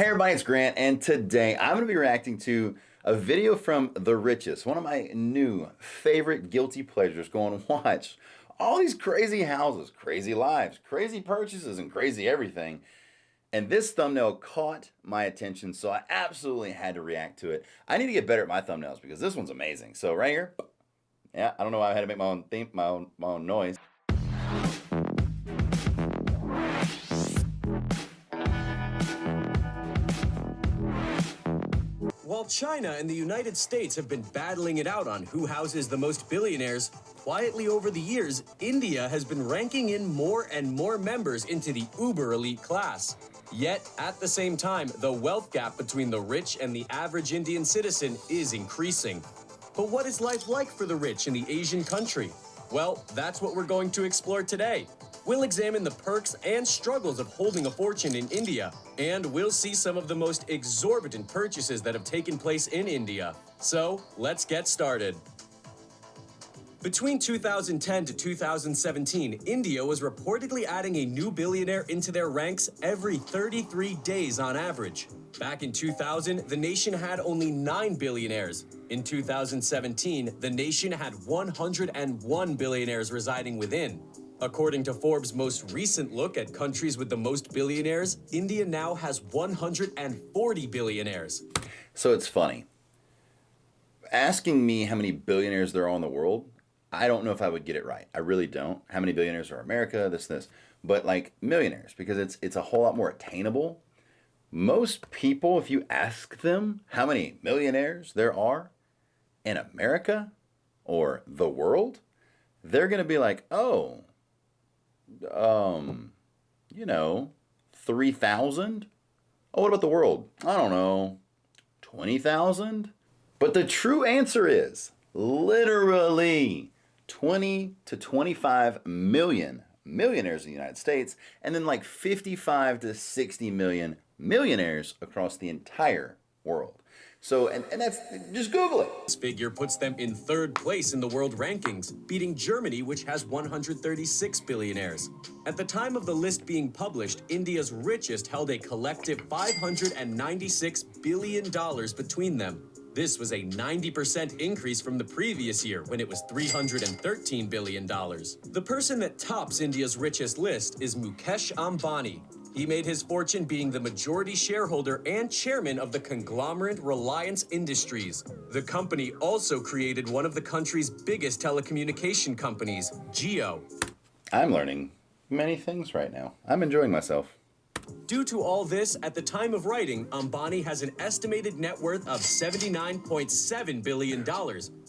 Hey everybody, it's Grant, and today I'm going to be reacting to a video from The Richest, one of my new favorite guilty pleasures. Go and watch all these crazy houses, crazy lives, crazy purchases, and crazy everything. And this thumbnail caught my attention, so I absolutely had to react to it. I need to get better at my thumbnails because this one's amazing. So right here, yeah, I don't know why I had to make my own theme, my own noise. While China and the United States have been battling it out on who houses the most billionaires, quietly over the years, India has been ranking in more and more members into the uber elite class. Yet, at the same time, the wealth gap between the rich and the average Indian citizen is increasing. But what is life like for the rich in the Asian country? Well, that's what we're going to explore today. We'll examine the perks and struggles of holding a fortune in India, and we'll see some of the most exorbitant purchases that have taken place in India. So, let's get started. Between 2010 to 2017, India was reportedly adding a new billionaire into their ranks every 33 days on average. Back in 2000, the nation had only 9 billionaires. In 2017, the nation had 101 billionaires residing within. According to Forbes' most recent look at countries with the most billionaires, India now has 140 billionaires. So it's funny. Asking me how many billionaires there are in the world, I don't know if I would get it right. I really don't. How many billionaires are in America, this. But like millionaires, because it's a whole lot more attainable. Most people, if you ask them how many millionaires there are in America or the world, they're going to be like, oh, 3,000? Oh, what about the world? I don't know, 20,000? But the true answer is literally 20 to 25 million millionaires in the United States, and then like 55 to 60 million millionaires across the entire world. So, and that's, just Google it. This figure puts them in third place in the world rankings, beating Germany, which has 136 billionaires. At the time of the list being published, India's richest held a collective $596 billion between them. This was a 90% increase from the previous year when it was $313 billion. The person that tops India's richest list is Mukesh Ambani. He made his fortune being the majority shareholder and chairman of the conglomerate Reliance Industries. The company also created one of the country's biggest telecommunication companies, Jio. I'm learning many things right now. I'm enjoying myself. Due to all this, at the time of writing, Ambani has an estimated net worth of $79.7 billion,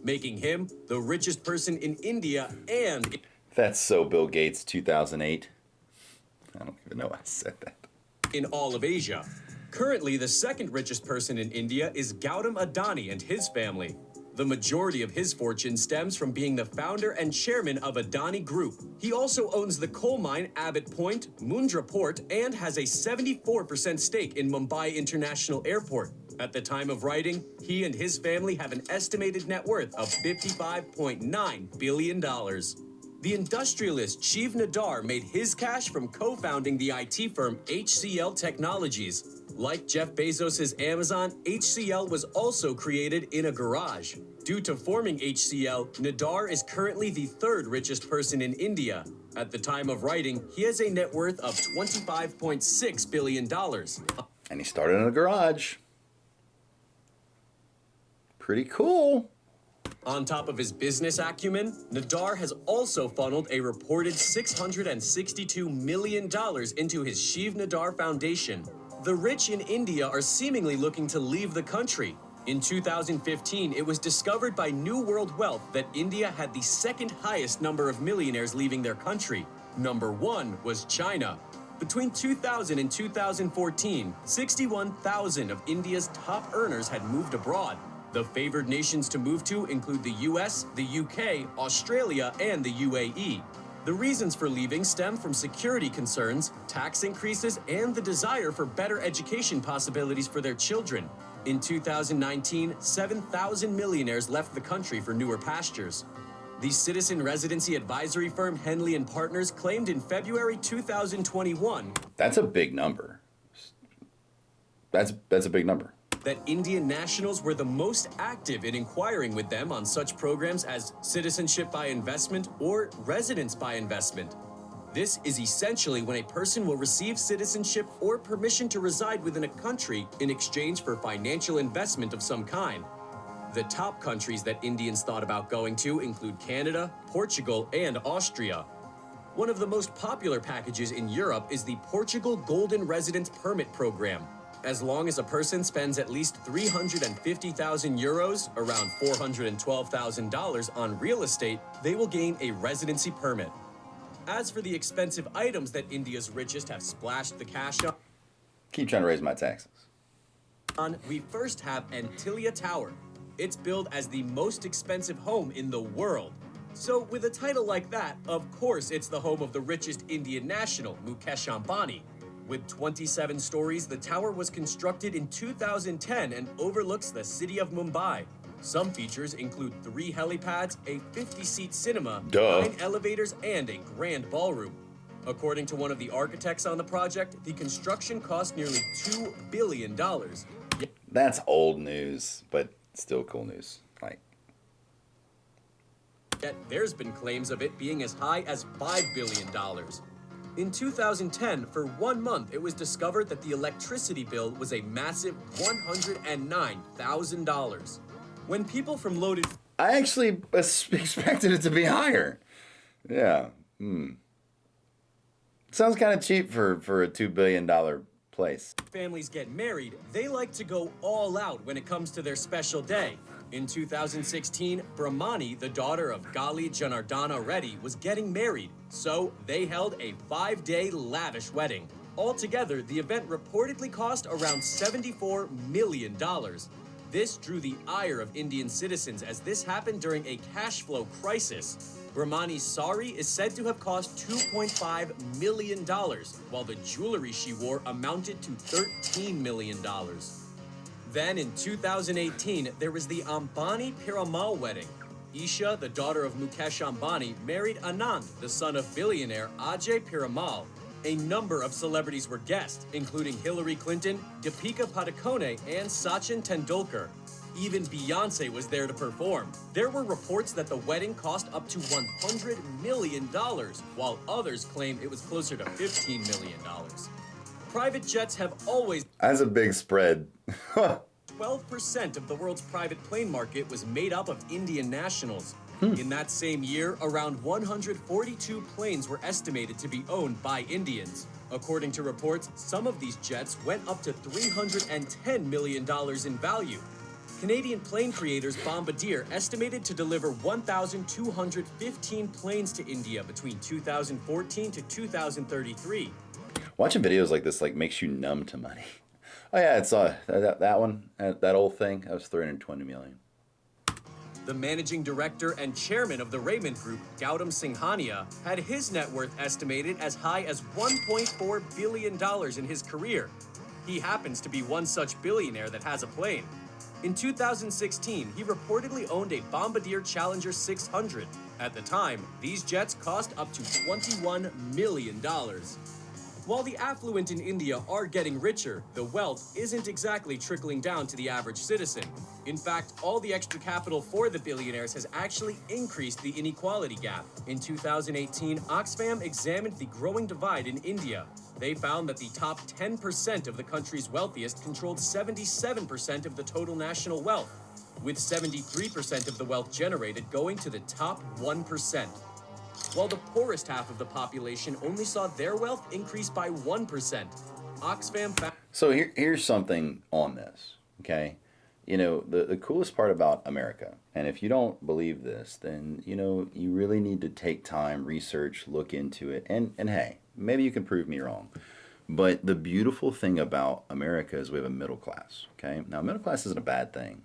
making him the richest person in India and... That's so Bill Gates 2008. I don't even know why I said that. In all of Asia. Currently, the second richest person in India is Gautam Adani and his family. The majority of his fortune stems from being the founder and chairman of Adani Group. He also owns the coal mine Abbott Point, Mundra Port, and has a 74% stake in Mumbai International Airport. At the time of writing, he and his family have an estimated net worth of $55.9 billion. The industrialist Shiv Nadar made his cash from co-founding the IT firm HCL Technologies. Like Jeff Bezos' Amazon, HCL was also created in a garage. Due to forming HCL, Nadar is currently the third richest person in India. At the time of writing, he has a net worth of $25.6 billion. And he started in a garage. Pretty cool. On top of his business acumen, Nadar has also funneled a reported $662 million into his Shiv Nadar Foundation. The rich in India are seemingly looking to leave the country. In 2015, it was discovered by New World Wealth that India had the second highest number of millionaires leaving their country. Number 1 was China. Between 2000 and 2014, 61,000 of India's top earners had moved abroad. The favored nations to move to include the US, the UK, Australia, and the UAE. The reasons for leaving stem from security concerns, tax increases, and the desire for better education possibilities for their children. In 2019, 7,000 millionaires left the country for newer pastures. The citizen residency advisory firm Henley & Partners claimed in February 2021. That's a big number. That's a big number. That Indian nationals were the most active in inquiring with them on such programs as citizenship by investment or residence by investment. This is essentially when a person will receive citizenship or permission to reside within a country in exchange for financial investment of some kind. The top countries that Indians thought about going to include Canada, Portugal, and Austria. One of the most popular packages in Europe is the Portugal Golden Residence Permit Program. As long as a person spends at least 350,000 euros, around $412,000 on real estate, they will gain a residency permit. As for the expensive items that India's richest have splashed the cash Keep trying to raise my taxes. on, we first have Antilia Tower. It's billed as the most expensive home in the world. So with a title like that, of course it's the home of the richest Indian national, Mukesh Ambani. With 27 stories, the tower was constructed in 2010 and overlooks the city of Mumbai. Some features include 3 helipads, a 50-seat cinema, 9 elevators, and a grand ballroom. According to one of the architects on the project, the construction cost nearly $2 billion. That's old news, but still cool news. Yet there's been claims of it being as high as $5 billion. In 2010, for 1 month, it was discovered that the electricity bill was a massive $109,000. When people from loaded... I actually expected it to be higher. Yeah. Sounds kind of cheap for a $2 billion place. Families get married, they like to go all out when it comes to their special day. In 2016, Brahmani, the daughter of Gali Janardana Reddy, was getting married, so they held a 5-day lavish wedding. Altogether, the event reportedly cost around $74 million. This drew the ire of Indian citizens as this happened during a cash flow crisis. Brahmani's sari is said to have cost $2.5 million, while the jewelry she wore amounted to $13 million. Then in 2018, there was the Ambani Piramal wedding. Isha, the daughter of Mukesh Ambani, married Anand, the son of billionaire Ajay Piramal. A number of celebrities were guests, including Hillary Clinton, Deepika Padukone, and Sachin Tendulkar. Even Beyonce was there to perform. There were reports that the wedding cost up to $100 million, while others claim it was closer to $15 million. Private jets have always... That's a big spread. 12% of the world's private plane market was made up of Indian nationals. In that same year, around 142 planes were estimated to be owned by Indians. According to reports, some of these jets went up to $310 million in value. Canadian plane creators Bombardier estimated to deliver 1,215 planes to India between 2014 to 2033. Watching videos like this makes you numb to money. Oh yeah, it's that one, that old thing. That was $320 million. The managing director and chairman of the Raymond Group, Gautam Singhania, had his net worth estimated as high as $1.4 billion in his career. He happens to be one such billionaire that has a plane. In 2016, he reportedly owned a Bombardier Challenger 600. At the time, these jets cost up to $21 million. While the affluent in India are getting richer, the wealth isn't exactly trickling down to the average citizen. In fact, all the extra capital for the billionaires has actually increased the inequality gap. In 2018, Oxfam examined the growing divide in India. They found that the top 10% of the country's wealthiest controlled 77% of the total national wealth, with 73% of the wealth generated going to the top 1%. While the poorest half of the population only saw their wealth increase by 1%. Oxfam found... So here's something on this, okay? You know, the coolest part about America, and if you don't believe this, then, you know, you really need to take time, research, look into it, and hey, maybe you can prove me wrong. But the beautiful thing about America is we have a middle class, okay? Now, middle class isn't a bad thing.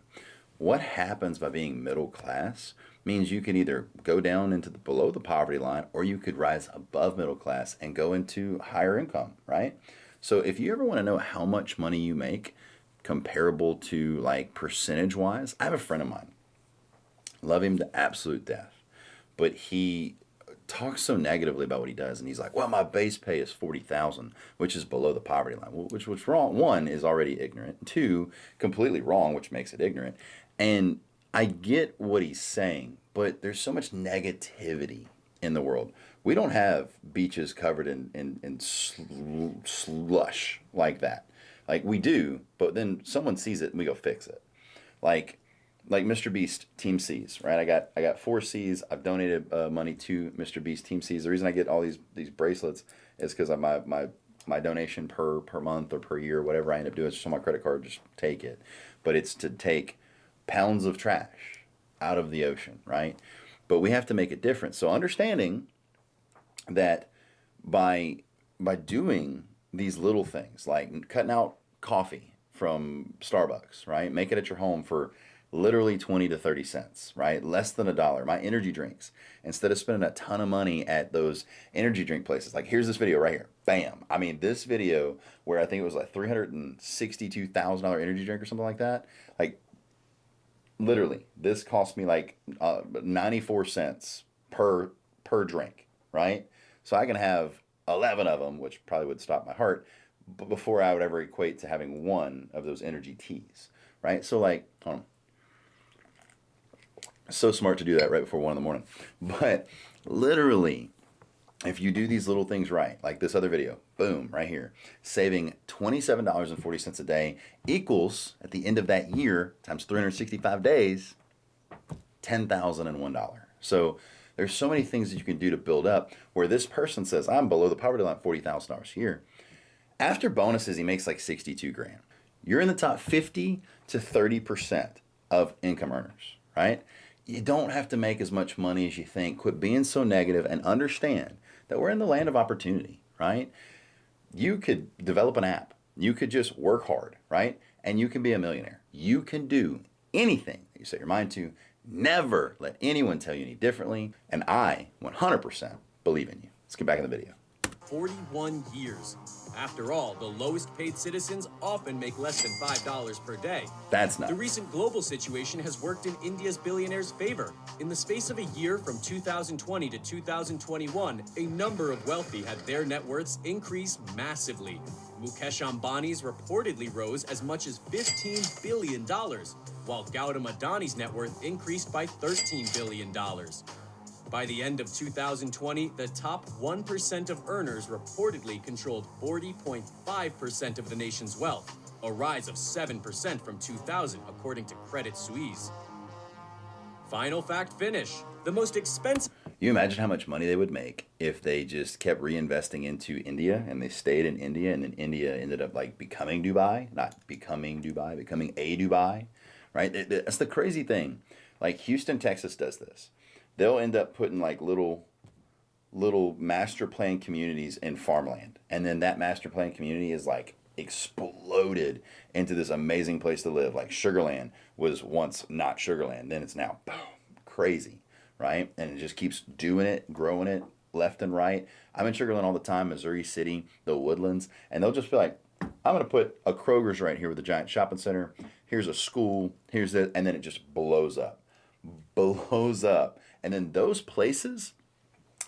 What happens by being middle class means you can either go down into below the poverty line, or you could rise above middle class and go into higher income, right? So if you ever want to know how much money you make comparable to percentage wise, I have a friend of mine, love him to absolute death, but he talks so negatively about what he does, and he's like, well, my base pay is 40,000, which is below the poverty line. Well, which wrong. One, is already ignorant. Two, completely wrong, which makes it ignorant. And I get what he's saying, but there's so much negativity in the world. We don't have beaches covered in slush like that. Like, we do, but then someone sees it and we go fix it. Like Mr. Beast Team C's, right? I got 4 C's. I've donated money to Mr. Beast Team C's. The reason I get all these bracelets is because of my donation per month or per year, whatever I end up doing, it's just on my credit card. Just take it, but it's to take pounds of trash out of the ocean, right? But we have to make a difference. So understanding that by doing these little things like cutting out coffee from Starbucks, right? Make it at your home for literally 20 to 30 cents, right? Less than $1. My energy drinks, instead of spending a ton of money at those energy drink places, like here's this video right here. Bam. I mean, this video where I think it was like $362,000 energy drink or something like that. Like, literally, this cost me like 94 cents per drink, right? So I can have 11 of them, which probably would stop my heart, but before I would ever equate to having one of those energy teas, right? So like, hold on. So smart to do that right before 1 in the morning. But literally, if you do these little things right, like this other video, boom, right here, saving $27.40 a day equals, at the end of that year, times 365 days, $10,001. So there's so many things that you can do to build up, where this person says, I'm below the poverty line, $40,000 a year. After bonuses, he makes like 62 grand. You're in the top 50 to 30% of income earners, right? You don't have to make as much money as you think. Quit being so negative and understand that we're in the land of opportunity, right? You could develop an app. You could just work hard, right? And you can be a millionaire. You can do anything that you set your mind to. Never let anyone tell you any differently. And I 100% believe in you. Let's get back in the video. 41 years. After all, the lowest paid citizens often make less than $5 per day. That's nuts. The recent global situation has worked in India's billionaires' favor. In the space of a year from 2020 to 2021, a number of wealthy had their net worths increase massively. Mukesh Ambani's reportedly rose as much as $15 billion, while Gautam Adani's net worth increased by $13 billion. By the end of 2020, the top 1% of earners reportedly controlled 40.5% of the nation's wealth, a rise of 7% from 2000, according to Credit Suisse. Final fact finish. The most expensive... You imagine how much money they would make if they just kept reinvesting into India, and they stayed in India, and then India ended up like becoming Dubai, not becoming Dubai, becoming a Dubai, right? That's the crazy thing. Like Houston, Texas does this. They'll end up putting like little master plan communities in farmland. And then that master plan community is like exploded into this amazing place to live. Like Sugarland was once not Sugarland. Then it's now, boom, crazy, right? And it just keeps doing it, growing it left and right. I'm in Sugarland all the time, Missouri City, the Woodlands. And they'll just be like, I'm going to put a Kroger's right here with a giant shopping center. Here's a school. Here's this. And then it just blows up. And then those places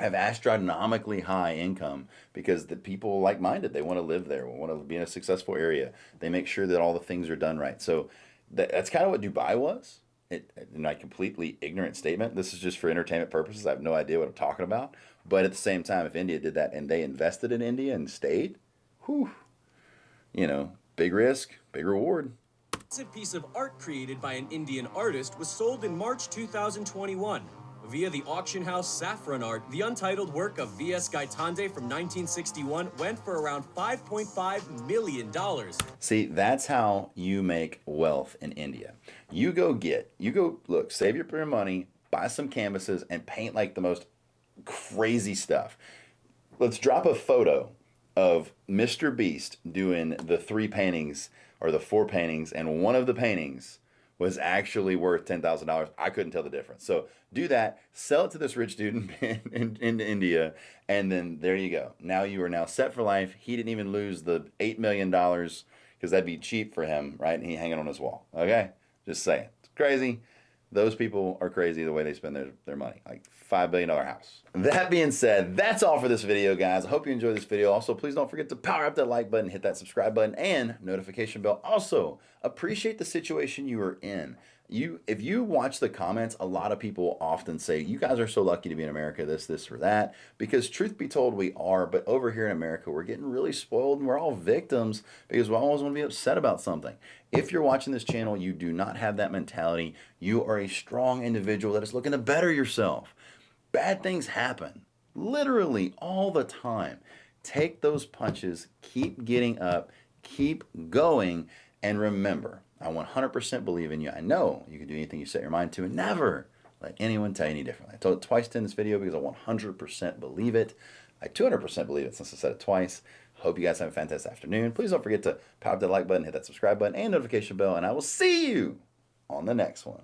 have astronomically high income because the people like-minded, they want to live there, want to be in a successful area. They make sure that all the things are done right. So that's kind of what Dubai was. In my completely ignorant statement, this is just for entertainment purposes. I have no idea what I'm talking about. But at the same time, if India did that and they invested in India and stayed, whew, big risk, big reward. A piece of art created by an Indian artist was sold in March 2021. Via the auction house Saffron Art, the untitled work of V.S. Gaitande from 1961 went for around $5.5 million. See, that's how you make wealth in India. You go look, save your money, buy some canvases, and paint like the most crazy stuff. Let's drop a photo of Mr. Beast doing the 3 paintings or the 4 paintings, and one of the paintings was actually worth $10,000. I couldn't tell the difference. So do that, sell it to this rich dude in India, and then there you go. Now you are now set for life. He didn't even lose the $8 million because that'd be cheap for him, right? And he hanging on his wall. Okay? Just saying. It's crazy. Those people are crazy the way they spend their money. Like $5 billion house. That being said, that's all for this video, guys. I hope you enjoyed this video. Also, please don't forget to power up that like button, hit that subscribe button, and notification bell. Also, appreciate the situation you are in. If you watch the comments, a lot of people often say, you guys are so lucky to be in America, this, or that. Because truth be told, we are. But over here in America, we're getting really spoiled and we're all victims because we always want to be upset about something. If you're watching this channel, you do not have that mentality. You are a strong individual that is looking to better yourself. Bad things happen, literally all the time. Take those punches, keep getting up, keep going, and remember, I 100% believe in you. I know you can do anything you set your mind to, and never let anyone tell you any differently. I told it twice in this video because I 100% believe it. I 200% believe it since I said it twice. Hope you guys have a fantastic afternoon. Please don't forget to power up that like button, hit that subscribe button, and notification bell, and I will see you on the next one.